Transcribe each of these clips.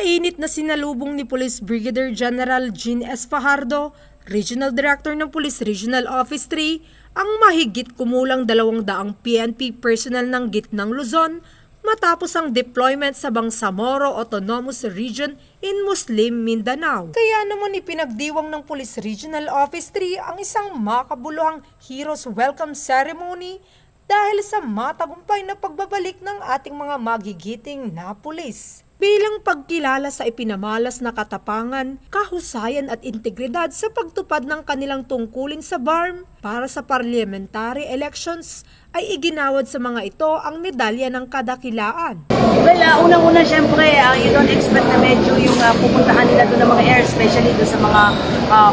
Mainit na sinalubong ni Police Brigadier General Jean S. Fajardo, Regional Director ng Police Regional Office 3, ang mahigit kumulang 200 PNP personnel ng Gitnang Luzon matapos ang deployment sa Bangsamoro Autonomous Region in Muslim Mindanao. Kaya naman ipinagdiwang ng Police Regional Office 3 ang isang makabuluhang Heroes Welcome Ceremony dahil sa matagumpay na pagbabalik ng ating mga magigiting na pulis. Bilang pagkilala sa ipinamalas na katapangan, kahusayan at integridad sa pagtupad ng kanilang tungkulin sa BARM para sa parliamentary elections, ay iginawad sa mga ito ang medalya ng kadakilaan. Well, unang-una syempre, you don't expect na medyo yung pupuntahan nila doon ng mga air, especially doon sa mga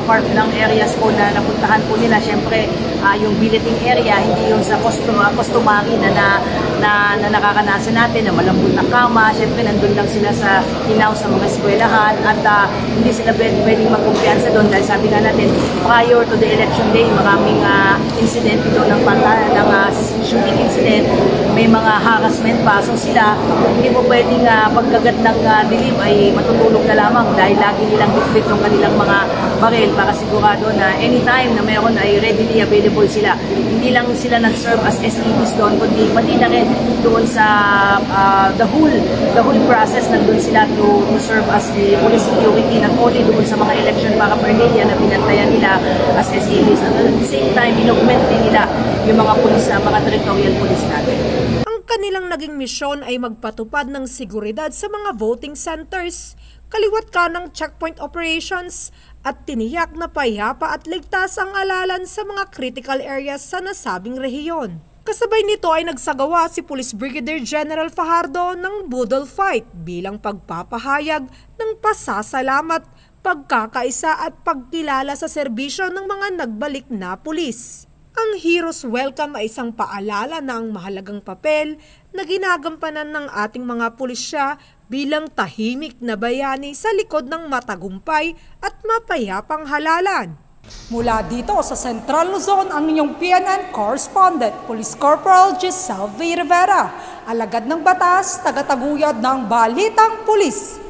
far-flung areas po na napuntahan po nila. Syempre, yung billeting area, hindi yung sa customary na nakakanasan natin, na malambot na kama. Syempre, nandun lang sila sa hinaw sa mga eskwelahan at hindi sila pwedeng magkumpiyansa doon dahil sabi nga natin, prior to the election day, maraming incident doon ng shooting incident, may mga harassment pa. So sila, hindi mo pwedeng pagkagat ng dilim ay matutulog na lamang dahil lagi nilang bitbit yung kanilang mga baril para sigurado na anytime na meron ay readily available sila. Hindi lang sila nag-serve as SEDs doon, kundi pati na rin doon sa the whole process nandun sila to serve as the police security, not only doon sa mga election paraphernalia na pinantayan nila as SEDs. At the same time, in-augment din nila yung mga pulis, mga territorial police natin. Ang kanilang naging misyon ay magpatupad ng seguridad sa mga voting centers, kaliwat ka ng checkpoint operations at tiniyak na payapa at ligtas ang alalan sa mga critical areas sa nasabing rehiyon. Kasabay nito ay nagsagawa si Police Brigadier General Fajardo ng Budol Fight bilang pagpapahayag ng pasasalamat, pagkakaisa at pagkilala sa serbisyo ng mga nagbalik na pulis. Ang Heroes Welcome ay isang paalala na ang mahalagang papel na ginagampanan ng ating mga pulisya bilang tahimik na bayani sa likod ng matagumpay at mapayapang halalan. Mula dito sa Central Luzon, ang inyong PNN correspondent, Police Corporal Giselle V. Rivera, alagad ng batas, tagataguyod ng Balitang Pulis.